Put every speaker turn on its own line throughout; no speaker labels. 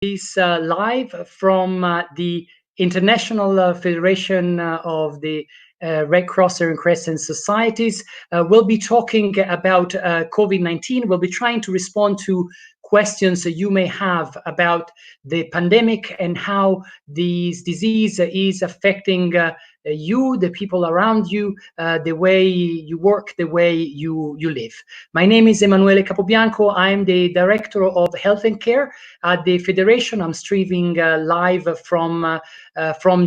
is live from the International Federation of the Red Cross and Crescent Societies. We'll be talking about COVID-19. We'll be trying to respond to questions that you may have about the pandemic and how this disease is affecting you, the people around you, the way you work, the way you live. My name is Emanuele Capobianco. I'm the Director of Health and Care at the Federation. I'm streaming live from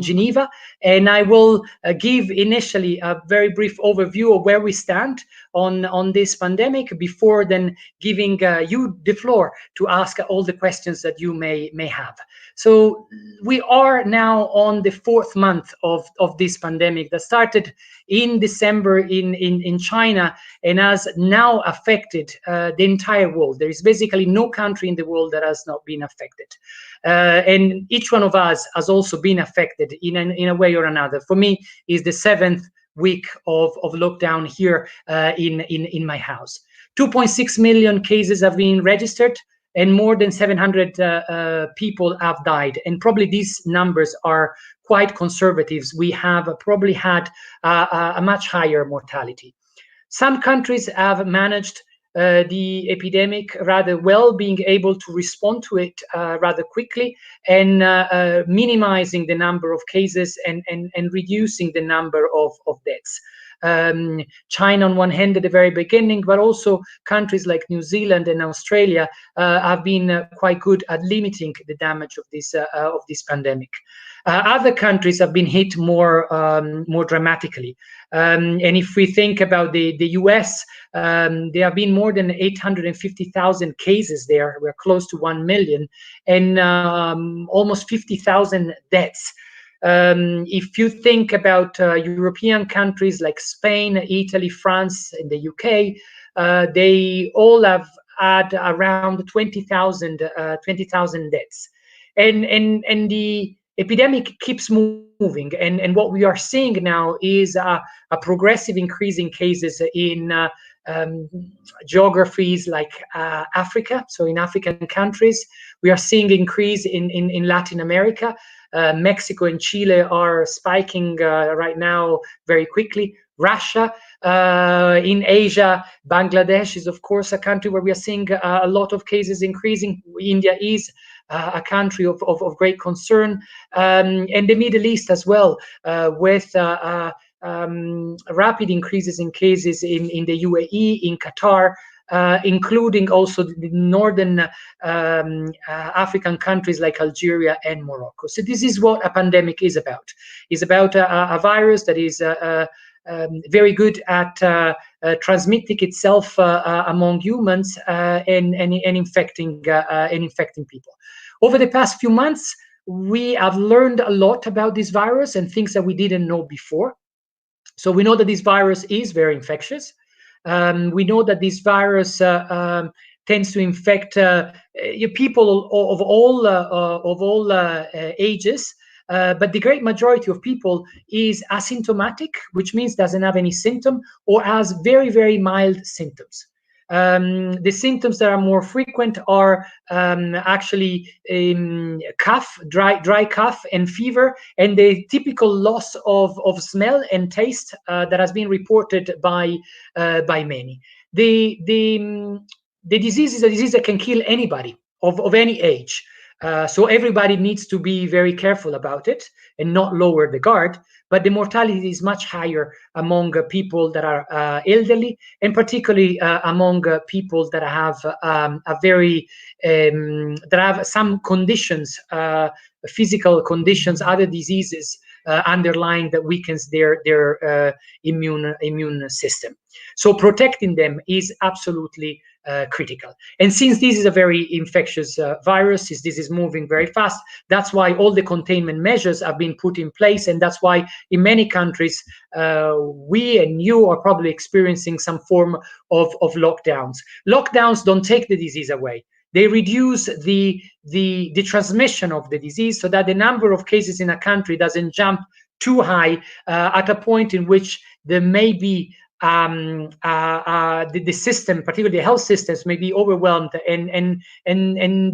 Geneva, and I will give initially a very brief overview of where we stand on this pandemic before then giving you the floor to ask all the questions that you may have. So we are now on the fourth month of this pandemic that started in December in China and has now affected the entire world. There is basically no country in the world that has not been affected. And each one of us has also been affected in a way or another. For me, is the seventh week of lockdown here in my house. 2.6 million cases have been registered, and more than 700 people have died. And probably these numbers are quite conservative. We have probably had a much higher mortality. Some countries have managed the epidemic rather well, being able to respond to it rather quickly and minimizing the number of cases and reducing the number of deaths. China on one hand at the very beginning, but also countries like New Zealand and Australia have been quite good at limiting the damage of this pandemic. Other countries have been hit more dramatically. And if we think about the US, there have been more than 850,000 cases there. We're close to 1 million, and almost 50,000 deaths. If you think about European countries like Spain, Italy, France, and the UK, they all have had around 20,000 deaths, and the epidemic keeps moving. And what we are seeing now is a progressive increase in cases in geographies like Africa. So in African countries, we are seeing increase in Latin America. Mexico and Chile are spiking right now very quickly. Russia, in Asia, Bangladesh is of course a country where we are seeing a lot of cases increasing. India is a country of great concern, and the Middle East as well, with rapid increases in cases in the UAE, in Qatar, including also the northern African countries like Algeria and Morocco. So this is what a pandemic is about. It's about a virus that is very good at transmitting itself among humans and infecting people. Over the past few months, we have learned a lot about this virus and things that we didn't know before. So we know that this virus is very infectious. We know that this virus tends to infect people of all ages, but the great majority of people is asymptomatic, which means doesn't have any symptom or has very, very mild symptoms. The symptoms that are more frequent are actually cough, dry cough and fever, and the typical loss of smell and taste that has been reported by many. The disease is a disease that can kill anybody of any age. So everybody needs to be very careful about it and not lower the guard. But the mortality is much higher among people that are elderly, and particularly among people that have that have some conditions, physical conditions, other diseases underlying that weakens their immune system. So protecting them is absolutely critical. And since this is a very infectious virus, this is moving very fast, that's why all the containment measures have been put in place, and that's why in many countries we and you are probably experiencing some form of lockdowns. Lockdowns don't take the disease away. They reduce the transmission of the disease so that the number of cases in a country doesn't jump too high at a point in which there may be the system, particularly the health systems, may be overwhelmed, and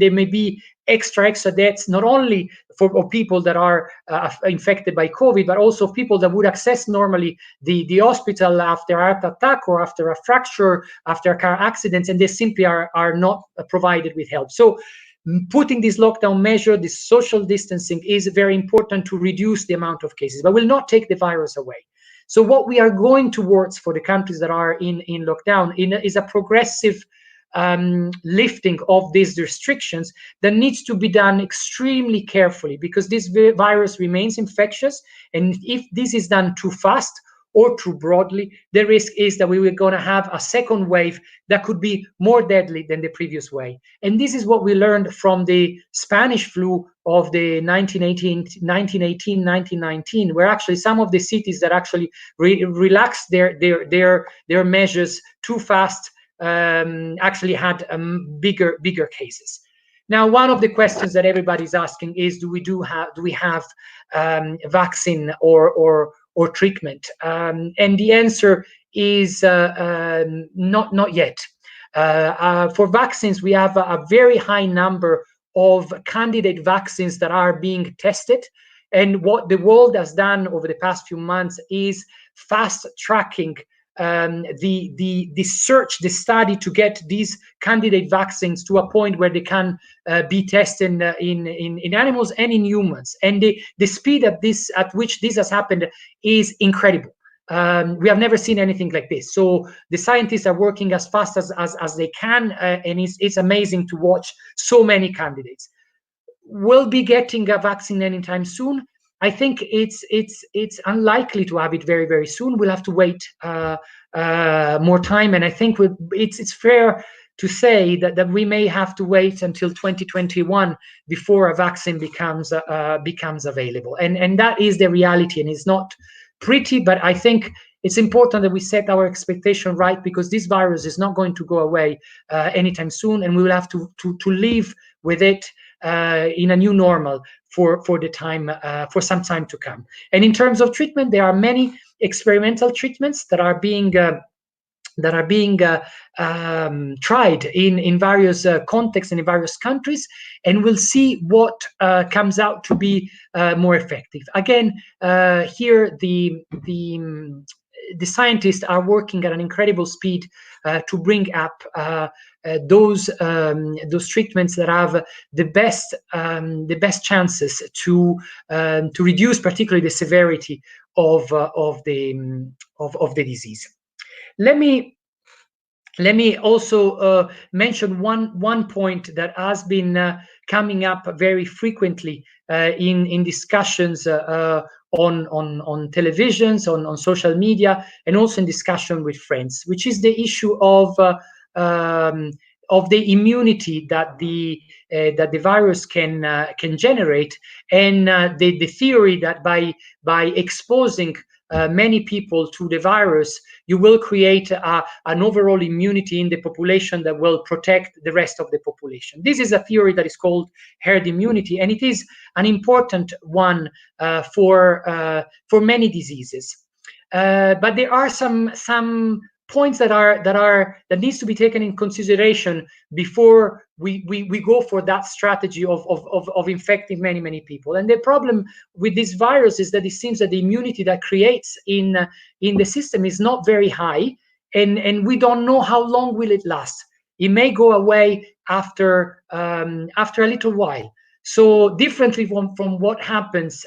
there may be extra deaths, not only for people that are infected by COVID, but also people that would access normally the hospital after a heart attack or after a fracture, after a car accident, and they simply are not provided with help. So putting this lockdown measure, this social distancing, is very important to reduce the amount of cases, but will not take the virus away. So what we are going towards for the countries that are in lockdown is a progressive lifting of these restrictions that needs to be done extremely carefully, because this virus remains infectious, and if this is done too fast or too broadly, the risk is that we were going to have a second wave that could be more deadly than the previous wave. And this is what we learned from the Spanish flu of the 1918-1919, where actually some of the cities that actually relaxed their measures too fast actually had bigger cases. Now, one of the questions that everybody's asking is, do we have vaccine or treatment? And the answer is not yet. For vaccines, we have a very high number of candidate vaccines that are being tested. And what the world has done over the past few months is fast tracking the search, the study to get these candidate vaccines to a point where they can be tested in animals and in humans. And the speed at which this has happened is incredible. We have never seen anything like this. So the scientists are working as fast as they can, and it's amazing to watch so many candidates. We'll be getting a vaccine anytime soon. I think it's unlikely to have it very, very soon. We'll have to wait more time, and I think it's fair to say that we may have to wait until 2021 before a vaccine becomes available, and that is the reality, and it's not pretty, but I think it's important that we set our expectation right, because this virus is not going to go away anytime soon, and we will have to live with it in a new normal for some time to come. And in terms of treatment, there are many experimental treatments that are being tried in various contexts and in various countries, and we'll see what comes out to be more effective. Again, here the scientists are working at an incredible speed to bring up those treatments that have the best chances to reduce, particularly the severity of the disease. Let me also mention one point that has been coming up very frequently in discussions on televisions, on social media, and also in discussion with friends, which is the issue of the immunity that the virus can generate, and the theory that by exposing many people to the virus, you will create an overall immunity in the population that will protect the rest of the population. This is a theory that is called herd immunity, and it is an important one for many diseases. But there are some points that needs to be taken in consideration before we go for that strategy of infecting many people. And the problem with this virus is that it seems that the immunity that creates in the system is not very high, and we don't know how long will it last. It may go away after a little while. So differently from what happens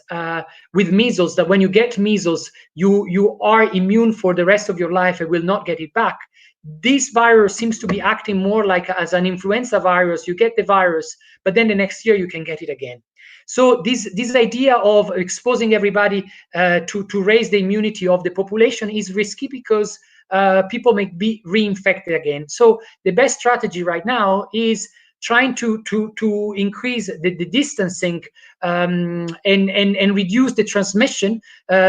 with measles, that when you get measles, you are immune for the rest of your life and will not get it back. This virus seems to be acting more like as an influenza virus. You get the virus, but then the next year you can get it again. So this idea of exposing everybody to raise the immunity of the population is risky, because people may be reinfected again. So the best strategy right now is trying to increase the distancing and reduce the transmission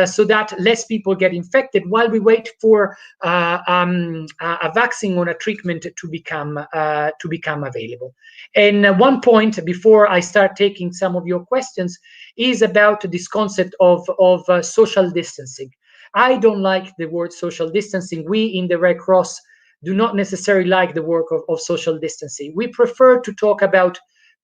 so that less people get infected, while we wait for a vaccine or a treatment to become available. And one point before I start taking some of your questions is about this concept of social distancing. I don't like the word social distancing. We in the Red Cross do not necessarily like the work of social distancing. We prefer to talk about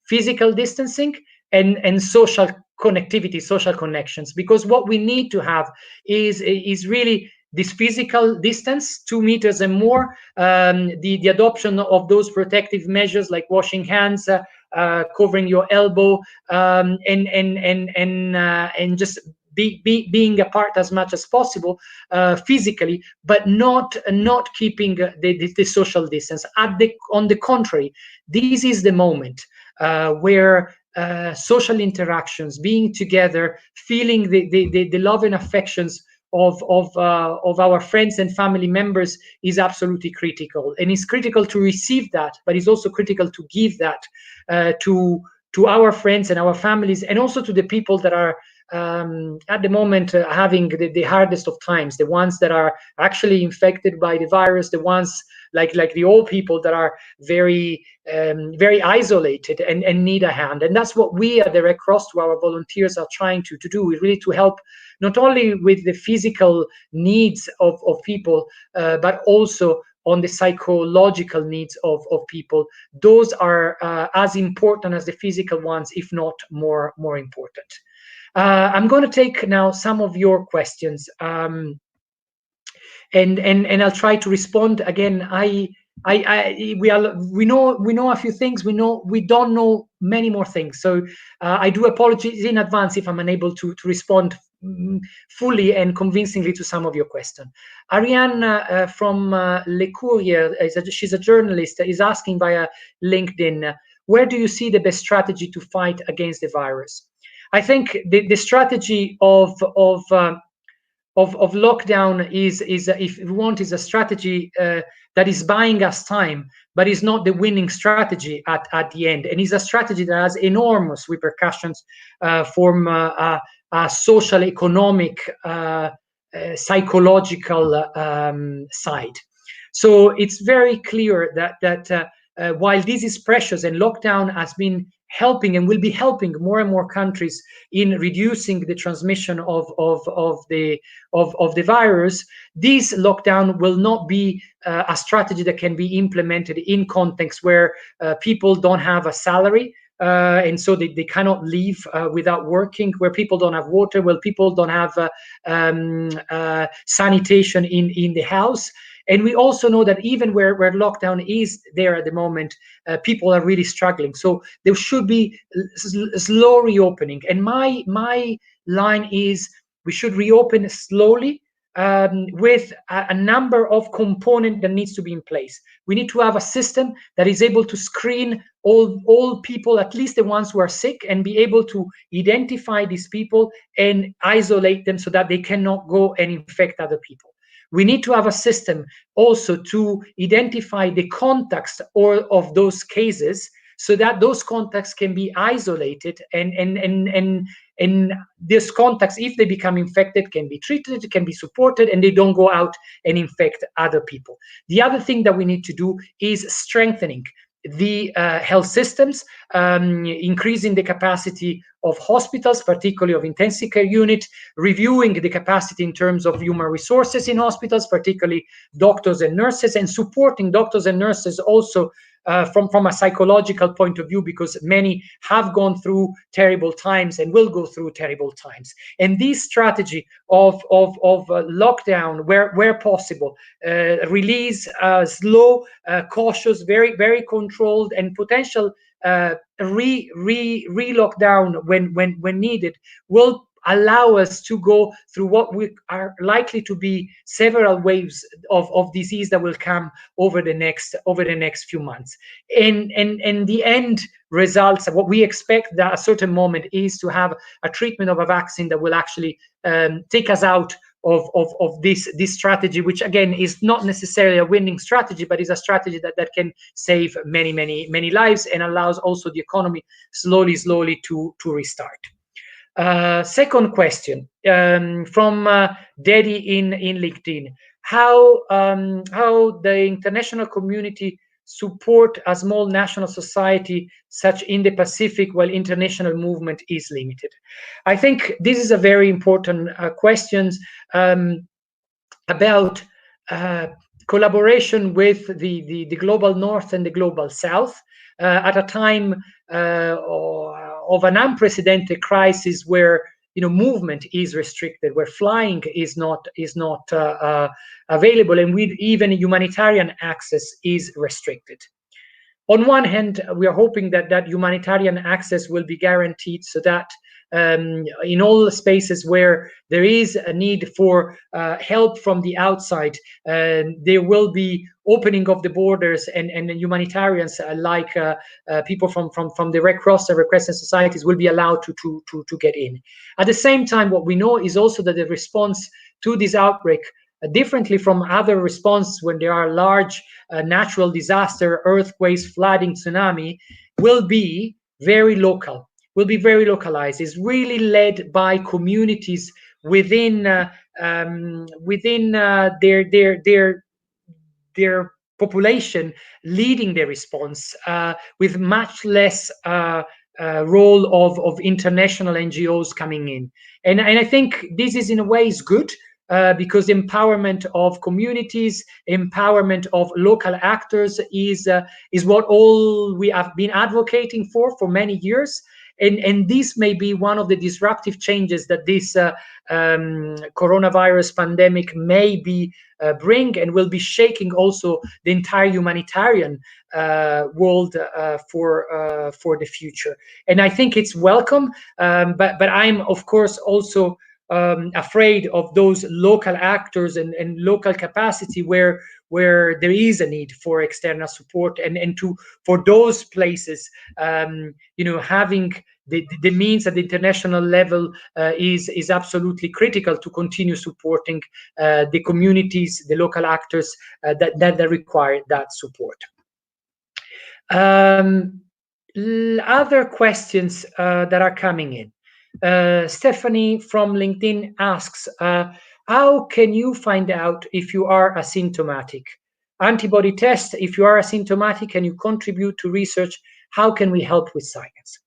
physical distancing and social connectivity, social connections, because what we need to have is really this physical distance, 2 meters and more, the adoption of those protective measures like washing hands, covering your elbow, and just being apart as much as possible physically, but not keeping the social distance. On the contrary, this is the moment where social interactions, being together, feeling the love and affections of our friends and family members is absolutely critical, and it's critical to receive that, but it's also critical to give that to our friends and our families, and also to the people that are at the moment having the hardest of times, the ones that are actually infected by the virus, the ones like the old people that are very isolated and need a hand. And that's what we at the Red Cross, to our volunteers, are trying to do, is really to help not only with the physical needs of people, but also on the psychological needs of people. Those are as important as the physical ones, if not more important. I'm going to take now some of your questions, and I'll try to respond. Again, we know a few things. We don't know many more things. So I do apologize in advance if I'm unable to respond fully and convincingly to some of your questions. Ariane from Le Courrier, she's a journalist, is asking via LinkedIn, where do you see the best strategy to fight against the virus? I think the strategy of lockdown is if you want, is a strategy that is buying us time, but is not the winning strategy at the end, and is a strategy that has enormous repercussions from a social, economic, psychological side. So it's very clear that while this is precious, and lockdown has been helping and will be helping more and more countries in reducing the transmission of the virus, this lockdown will not be a strategy that can be implemented in contexts where people don't have a salary, and so they cannot leave without working, where people don't have water, where people don't have sanitation in the house. And we also know that even where lockdown is there at the moment, people are really struggling. So there should be slow reopening. And my line is, we should reopen slowly, with a number of components that needs to be in place. We need to have a system that is able to screen all people, at least the ones who are sick, and be able to identify these people and isolate them so that they cannot go and infect other people. We need to have a system also to identify the contacts of those cases, so that those contacts can be isolated, and these contacts, if they become infected, can be treated, can be supported, and they don't go out and infect other people. The other thing that we need to do is strengthening the health systems, increasing the capacity of hospitals, particularly of intensive care unit, reviewing the capacity in terms of human resources in hospitals, particularly doctors and nurses, and supporting doctors and nurses also from a psychological point of view, because many have gone through terrible times and will go through terrible times. And this strategy of lockdown, where possible, release, slow, cautious, very controlled, and potential re-lockdown when needed, will allow us to go through what we are likely to be several waves of disease that will come over the next few months. And the end results, what we expect at a certain moment, is to have a treatment of a vaccine that will actually take us out of this strategy, which again is not necessarily a winning strategy, but is a strategy that can save many lives and allows also the economy slowly to restart. Second question from Daddy in LinkedIn: how the international community support a small national society such in the Pacific while international movement is limited? I think this is a very important question. about collaboration with the global north and the global south at a time of an unprecedented crisis where movement is restricted, where flying is not available, and with even humanitarian access is restricted. On one hand, we are hoping that humanitarian access will be guaranteed, so that in all spaces where there is a need for help from the outside, there will be opening of the borders, and humanitarians like people from the Red Cross and Red Crescent societies will be allowed to get in. At the same time, what we know is also that the response to this outbreak, differently from other responses when there are large natural disaster, earthquakes, flooding, tsunami, will be very local, will be very localized. It's really led by communities within their population, leading their response with much less role of international NGOs coming in. And I think this is in a way is good, because empowerment of communities, empowerment of local actors is what all we have been advocating for many years. And this may be one of the disruptive changes that this coronavirus pandemic may be bring, and will be shaking also the entire humanitarian world for the future. And I think it's welcome, but I'm of course also afraid of those local actors and local capacity where there is a need for external support, and for those places, having the means at the international level is absolutely critical to continue supporting the communities, the local actors that require that support. Other questions that are coming in. Stephanie from LinkedIn asks, how can you find out if you are asymptomatic? Antibody test, if you are asymptomatic, can you contribute to research? How can we help with science?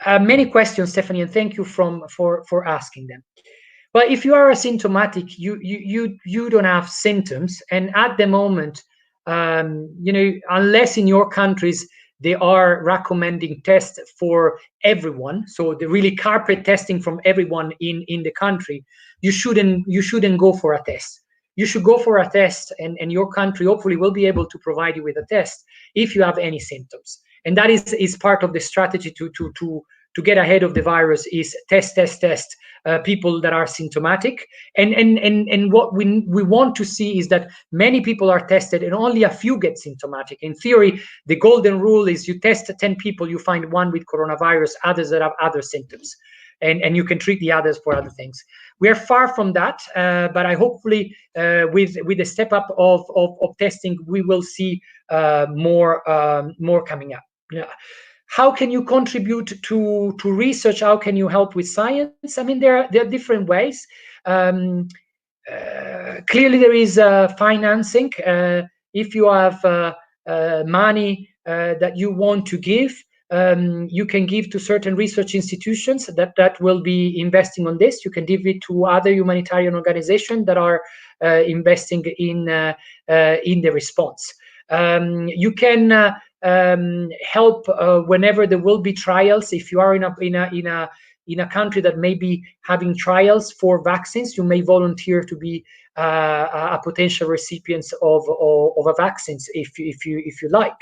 Many questions, Stephanie, and thank you for asking them. But if you are asymptomatic, you don't have symptoms, and at the moment, unless in your countries they are recommending tests for everyone, so the really carpet testing from everyone in the country, you shouldn't go for a test. You should go for a test, and your country hopefully will be able to provide you with a test if you have any symptoms. And that is part of the strategy to get ahead of the virus, is test people that are symptomatic. And what we want to see is that many people are tested and only a few get symptomatic. In theory, the golden rule is you test 10 people, you find one with coronavirus, others that have other symptoms, and you can treat the others for other things. We are far from that, but I hopefully with the step up of testing, we will see more coming up. Yeah. How can you contribute to research? How can you help with science? I mean, there are different ways. Clearly, there is financing. If you have money that you want to give, you can give to certain research institutions that will be investing on this. You can give it to other humanitarian organizations that are investing in the response. You can help whenever there will be trials. If you are in a country that may be having trials for vaccines, you may volunteer to be a potential recipient of a vaccines if you like.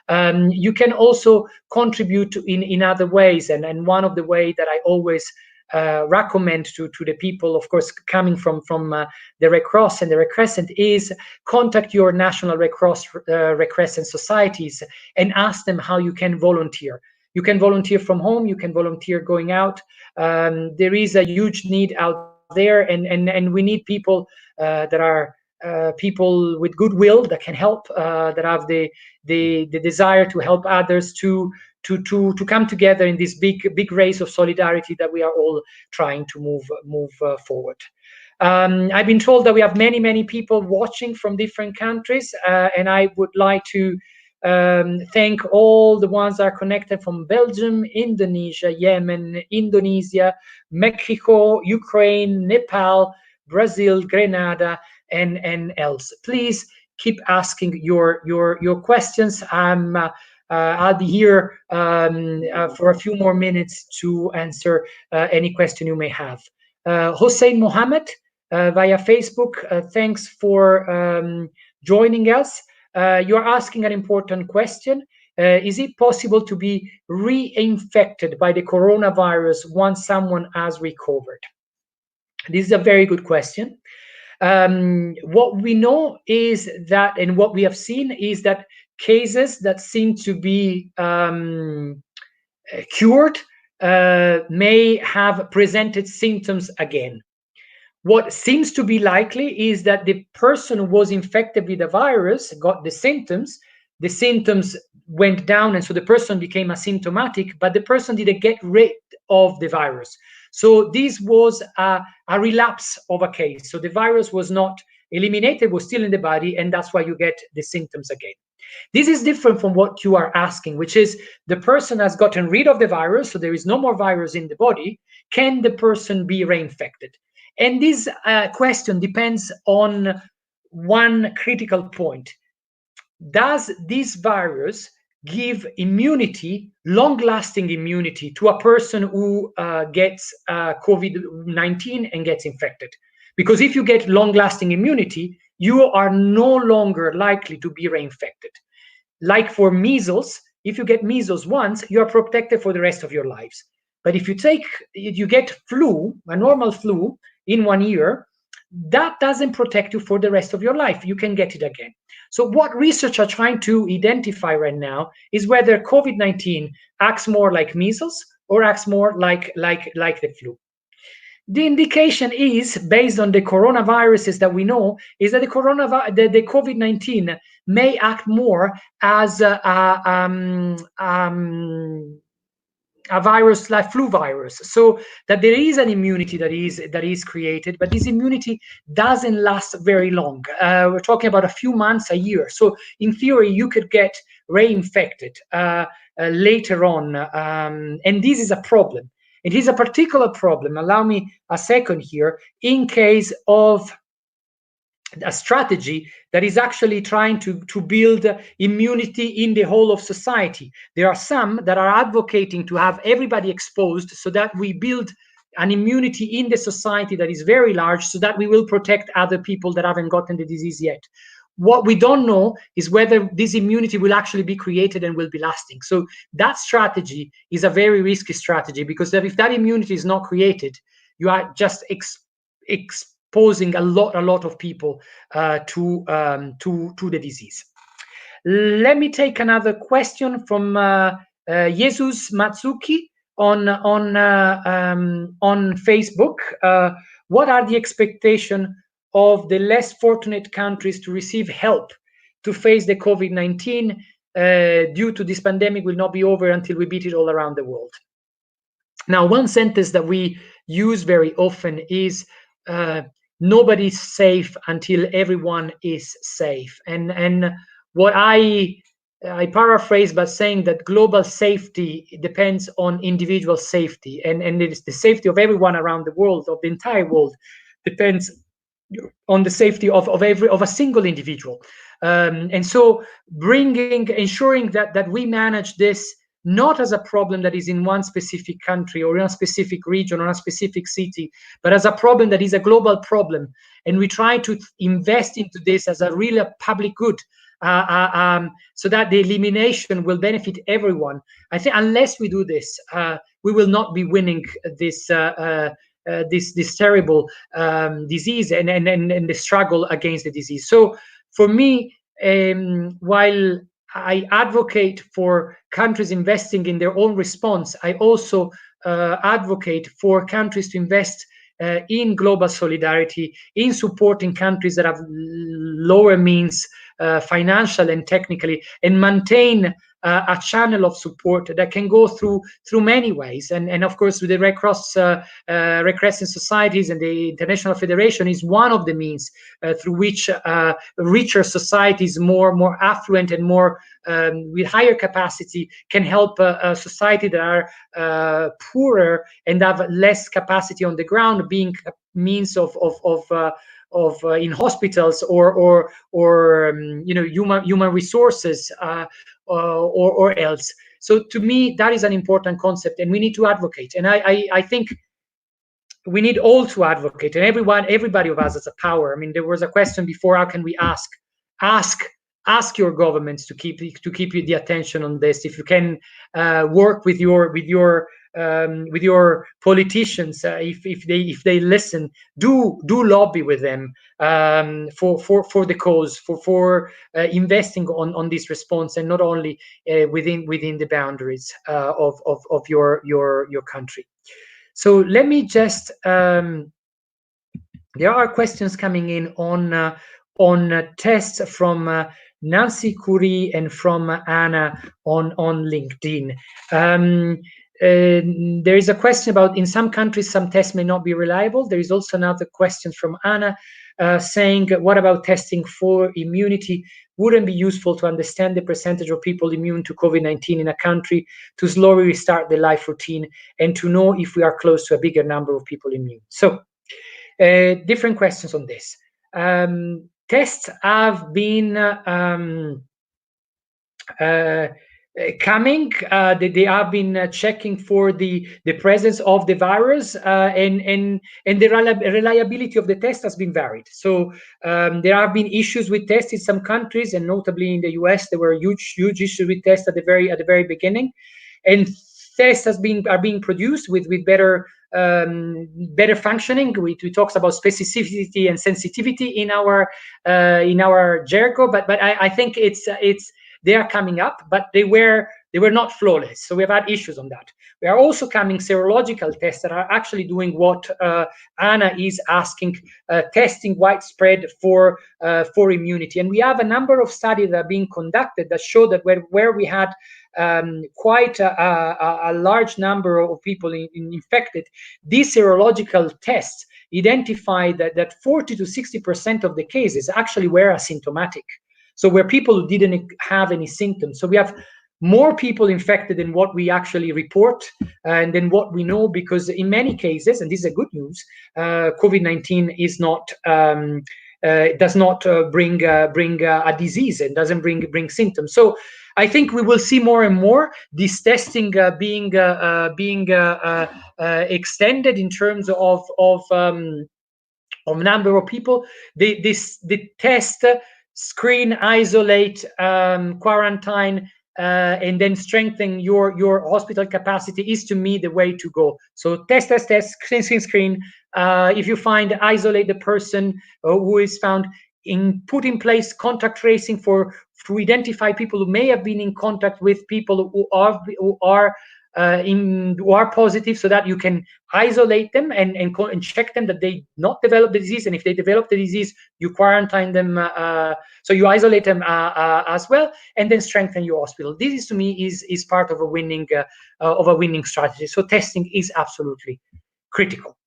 You can also contribute in other ways, and one of the way that I always recommend to the people, of course, coming from the Red Cross and the Red Crescent, is contact your national Red Cross Red Crescent societies and ask them how you can volunteer. You can volunteer from home, you can volunteer going out. There is a huge need out there, and we need people that are people with goodwill, that can help, that have the desire to help others, to come together in this big race of solidarity that we are all trying to move forward. I've been told that we have many people watching from different countries, and I would like to thank all the ones that are connected from Belgium, Indonesia, Yemen, Indonesia, Mexico, Ukraine, Nepal, Brazil, Grenada, and else. Please keep asking your questions. I'll be here for a few more minutes to answer any question you may have. Hossein Mohammed via Facebook, thanks for joining us. You're asking an important question. Is it possible to be reinfected by the coronavirus once someone has recovered? This is a very good question. What we know is that, and what we have seen is that cases that seem to be cured may have presented symptoms again. What seems to be likely is that the person who was infected with the virus got the symptoms went down, and so the person became asymptomatic, but the person didn't get rid of the virus. So this was a relapse of a case. So the virus was not eliminated, was still in the body, and that's why you get the symptoms again. This is different from what you are asking, which is the person has gotten rid of the virus, so there is no more virus in the body. Can the person be reinfected? And this question depends on one critical point. Does this virus give immunity, long-lasting immunity, to a person who gets COVID-19 and gets infected? Because if you get long-lasting immunity, you are no longer likely to be reinfected. Like for measles, if you get measles once, you are protected for the rest of your lives. But if you get flu, a normal flu, in 1 year, that doesn't protect you for the rest of your life. You can get it again. So what research are trying to identify right now is whether COVID-19 acts more like measles or acts more like the flu. The indication is, based on the coronaviruses that we know, is that the COVID-19 may act more as a virus like flu virus, so that there is an immunity that is created, but this immunity doesn't last very long. We're talking about a few months, a year. So in theory, you could get reinfected later on, and this is a problem. It is a particular problem, allow me a second here, in case of a strategy that is actually trying to build immunity in the whole of society. There are some that are advocating to have everybody exposed so that we build an immunity in the society that is very large, so that we will protect other people that haven't gotten the disease yet. What we don't know is whether this immunity will actually be created and will be lasting. So that strategy is a very risky strategy, because if that immunity is not created, you are just exposing a lot of people to the disease. Let me take another question from Jesus Matsuki on Facebook. What are the expectations of the less fortunate countries to receive help to face the COVID-19 due to this pandemic will not be over until we beat it all around the world? Now, one sentence that we use very often is nobody's safe until everyone is safe. And what I paraphrase by saying that global safety depends on individual safety, and it is the safety of everyone around the world, of the entire world, depends on the safety of a single individual. And so ensuring that we manage this not as a problem that is in one specific country or in a specific region or a specific city, but as a problem that is a global problem. And we try to invest into this as a real public good, so that the elimination will benefit everyone. I think unless we do this, we will not be winning this terrible disease and the struggle against the disease. So for me, while I advocate for countries investing in their own response, I also advocate for countries to invest in global solidarity, in supporting countries that have lower means, financial and technically, and maintain a channel of support that can go through many ways. And of course, with the Red Cross, Red Crescent societies and the International Federation is one of the means through which richer societies, more affluent and more with higher capacity, can help a society that are poorer and have less capacity on the ground, being a means of in hospitals or human resources or else. So to me, that is an important concept, and we need to advocate. And I think we need all to advocate, and everybody of us has a power. I mean, there was a question before: how can we ask your governments to keep the attention on this? If you can work with your politicians, if they listen, do lobby with them for the cause, for investing on this response, and not only within the boundaries of your country. So let me just there are questions coming in on tests from Nancy Curie and from Anna on LinkedIn. There is a question about, in some countries some tests may not be reliable. There is also another question from Anna saying, what about testing for immunity? Wouldn't be useful to understand the percentage of people immune to COVID-19 in a country, to slowly restart their life routine, and to know if we are close to a bigger number of people immune? So different questions on this. Tests have been coming. They have been checking for the presence of the virus, and the reliability of the test has been varied. So there have been issues with tests in some countries, and notably in the US, there were huge issues with tests at the very beginning, and tests are being produced with better functioning. We talked about specificity and sensitivity in our jargon, but I think they are coming up, but they were not flawless. So we have had issues on that. We are also coming serological tests that are actually doing what Anna is asking, testing widespread for immunity. And we have a number of studies that are being conducted that show that where we had quite a large number of people infected, these serological tests identify that 40 to 60% of the cases actually were asymptomatic. So where people didn't have any symptoms. So we have more people infected than what we actually report and than what we know, because in many cases, and this is a good news, COVID-19 is not does not bring a disease and doesn't bring symptoms. So I think we will see more and more this testing being extended in terms of number of people. The test, screen, isolate, quarantine, and then strengthen your hospital capacity is, to me, the way to go. So test, screen. If you find, isolate the person who is found, put in place contact tracing to identify people who may have been in contact with people who are positive, so that you can isolate them and check them that they not develop the disease. And if they develop the disease, you quarantine them. So you isolate them as well, and then strengthen your hospital. This is, to me, is part of a winning strategy. So testing is absolutely critical.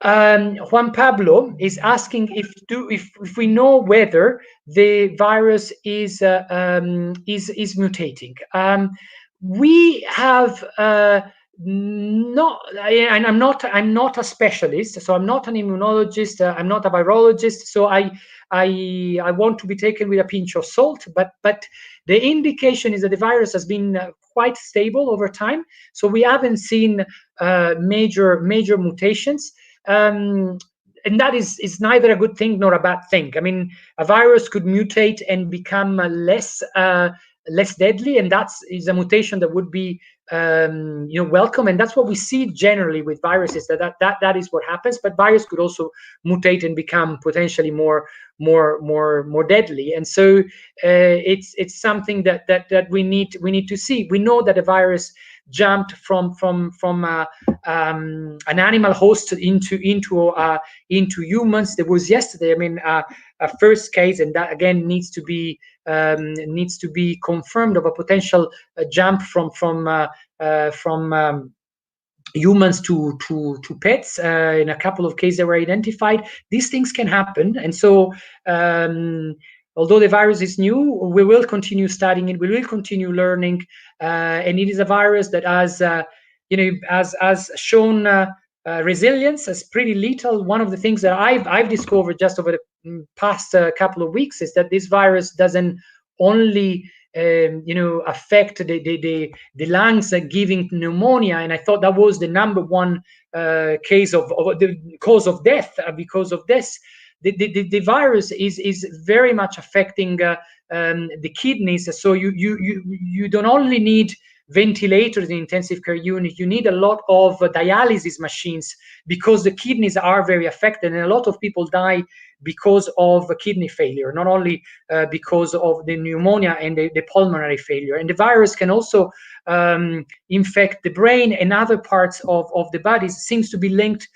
Juan Pablo is asking if we know whether the virus is mutating. We have not, and I'm not a specialist, so I'm not an immunologist, I'm not a virologist, so I want to be taken with a pinch of salt, but the indication is that the virus has been quite stable over time, so we haven't seen major mutations. And that is neither a good thing nor a bad thing. I mean, a virus could mutate and become less deadly, and that is a mutation that would be welcome. And that's what we see generally with viruses. That is what happens. But virus could also mutate and become potentially more deadly. And so it's something that we need to see. We know that a virus jumped from an animal host into humans. There was yesterday, a first case, and that again needs to be confirmed, of a potential jump from humans to pets. In a couple of cases that were identified. These things can happen, and so although the virus is new, we will continue studying it, we will continue learning, and it is a virus that has shown resilience is pretty little. One of the things that I've discovered just over the past couple of weeks is that this virus doesn't only affect the lungs, giving pneumonia, and I thought that was the number one case of the cause of death because of this. The virus is very much affecting the kidneys. So you don't only need ventilators in intensive care unit, you need a lot of dialysis machines because the kidneys are very affected, and a lot of people die because of kidney failure, not only because of the pneumonia and the pulmonary failure. And the virus can also infect the brain and other parts of the body. It seems to be linked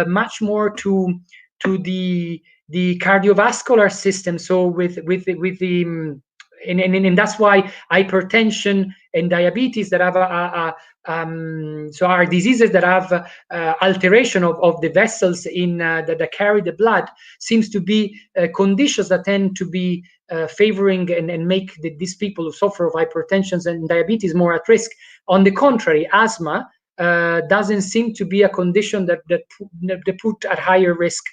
much more to the cardiovascular system. So with the and that's why hypertension and diabetes that have so are diseases that have alteration of the vessels in that carry the blood, seems to be conditions that tend to be favoring and make these people who suffer of hypertension and diabetes more at risk. On the contrary, asthma doesn't seem to be a condition that put at higher risk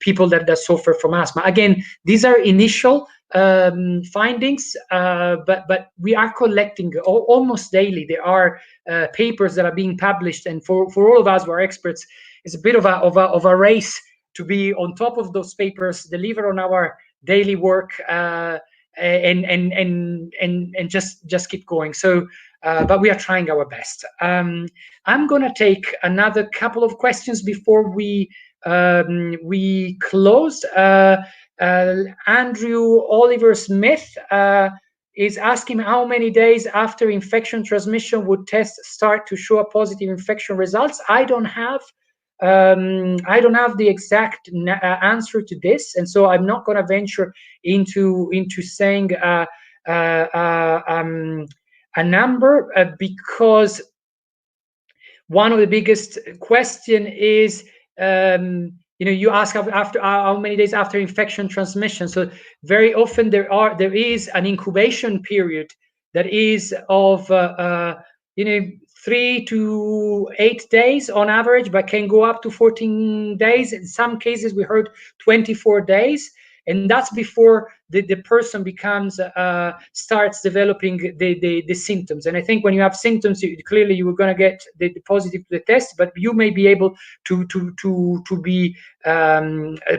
people that suffer from asthma. Again, these are initial findings, but we are collecting almost daily. There are papers that are being published, and for all of us who are experts, it's a bit of a race to be on top of those papers, deliver on our daily work, and just keep going. So. But we are trying our best. I'm going to take another couple of questions before we close. Andrew Oliver Smith is asking how many days after infection transmission would tests start to show a positive infection results. I don't have the exact answer to this, and so I'm not going to venture into saying a number, because one of the biggest question is, you ask after how many days after infection transmission. So very often there is an incubation period that is of 3 to 8 days on average, but can go up to 14 days. In some cases, we heard 24 days. And that's before the person becomes starts developing the symptoms. And I think when you have symptoms, clearly you are going to get the positive to the test, but you may be able to be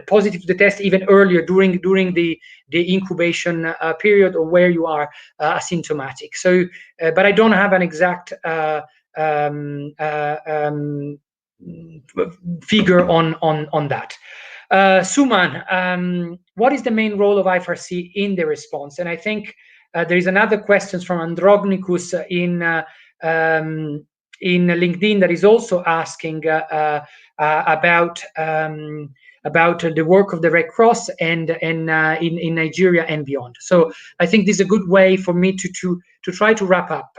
positive to the test even earlier during the incubation period, or where you are asymptomatic. So, but I don't have an exact figure on that. Suman, what is the main role of I4C in the response? And I think there is another question from Andrognicus in LinkedIn that is also asking about the work of the Red Cross and in Nigeria and beyond. So I think this is a good way for me to try to wrap up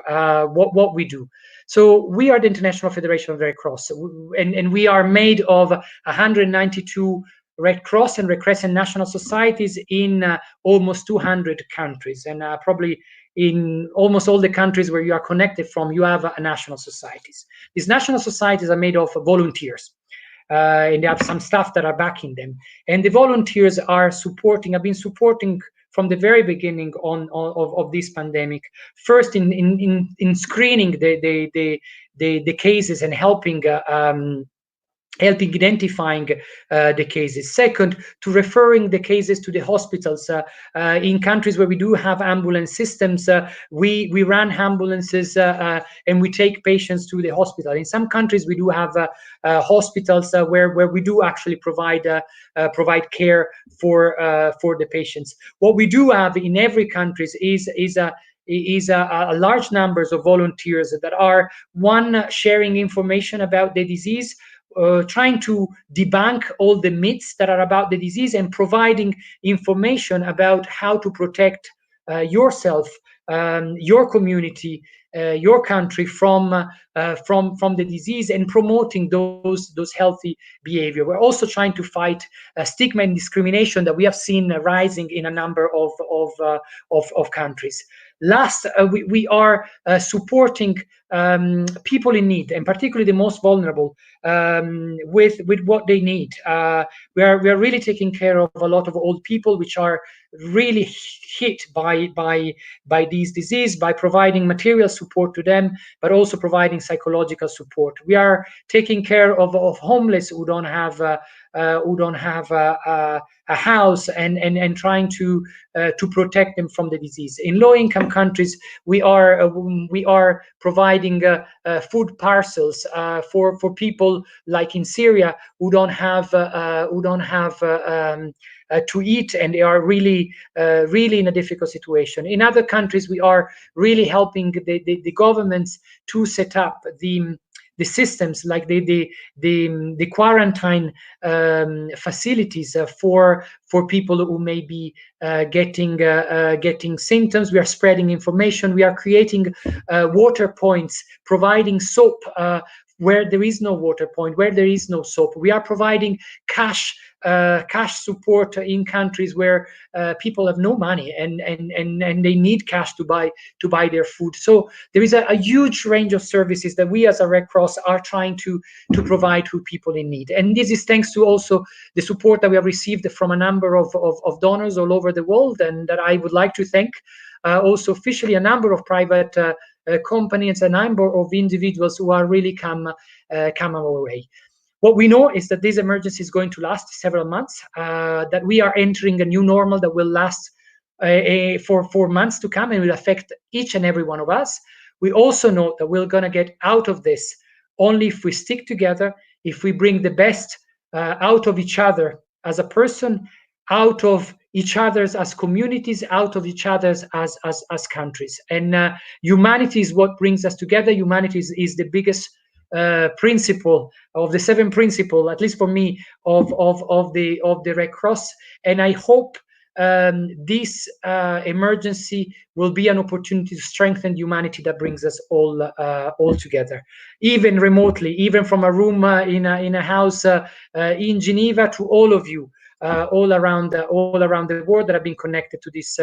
what we do. So we are the International Federation of the Red Cross, and we are made of 192 Red Cross and Red Crescent national societies in almost 200 countries, and probably in almost all the countries where you are connected from, you have national societies. These national societies are made of volunteers, and they have some staff that are backing them. And the volunteers are have been supporting from the very beginning of this pandemic. First, in screening the cases and helping identifying the cases. Second, to referring the cases to the hospitals. In countries where we do have ambulance systems, we run ambulances and we take patients to the hospital. In some countries, we do have hospitals where we do actually provide care for the patients. What we do have in every country is a large numbers of volunteers that are, one, sharing information about the disease, trying to debunk all the myths that are about the disease, and providing information about how to protect yourself, your community, your country from the disease, and promoting those healthy behavior. We're also trying to fight stigma and discrimination that we have seen rising in a number of countries. Last, we are supporting people in need, and particularly the most vulnerable, with what they need. We are really taking care of a lot of old people, which are really hit by these disease, by providing material support to them, but also providing psychological support. We are taking care of homeless who don't have a house, and trying to protect them from the disease. In low-income countries, we are providing food parcels for people like in Syria who don't have to eat, and they are really in a difficult situation. In other countries, we are really helping the governments to set up the systems, like the quarantine facilities for people who may be getting symptoms. We are spreading information. We are creating water points, providing soap where there is no water point, where there is no soap. We are providing cash support in countries where people have no money, and they need cash to buy their food. So there is a huge range of services that we as a Red Cross are trying to provide to people in need. And this is thanks to also the support that we have received from a number of donors all over the world, and that I would like to thank. Also officially a number of private companies, a number of individuals who are really come our way. What we know is that this emergency is going to last several months, that we are entering a new normal that will last for months to come, and will affect each and every one of us. We also know that we're going to get out of this only if we stick together, if we bring the best out of each other as a person, out of each other's as communities, out of each other's as countries. And humanity is what brings us together. Humanity is the biggest principle of the 7 principles, at least for me, of the Red Cross. And I hope this emergency will be an opportunity to strengthen humanity that brings us all together, even remotely, even from a room in a house in Geneva, to all of you all around the world that have been connected to this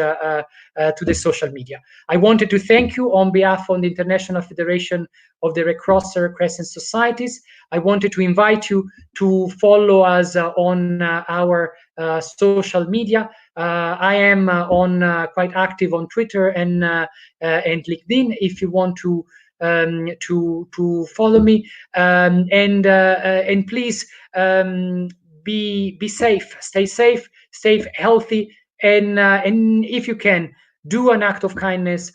social media. I wanted to thank you on behalf of the International Federation of the Red Cross and Red Crescent Societies. I wanted to invite you to follow us on our social media. I am quite active on Twitter and LinkedIn if you want to follow me, and please be safe, stay safe, stay healthy, and if you can, do an act of kindness.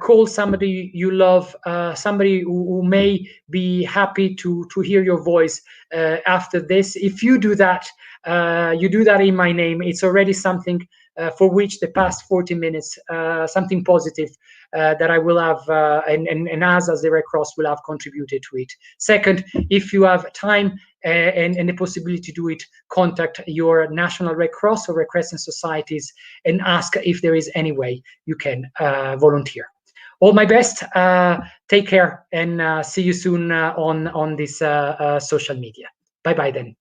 Call somebody you love, somebody who may be happy to hear your voice after this. If you do that, you do that in my name. It's already something for which the past 40 minutes, something positive that I will have, and us as the Red Cross will have contributed to it. Second, if you have time and the possibility to do it, contact your National Red Cross or Red Crescent societies and ask if there is any way you can volunteer. All my best. Take care, and see you soon on this social media. Bye bye then.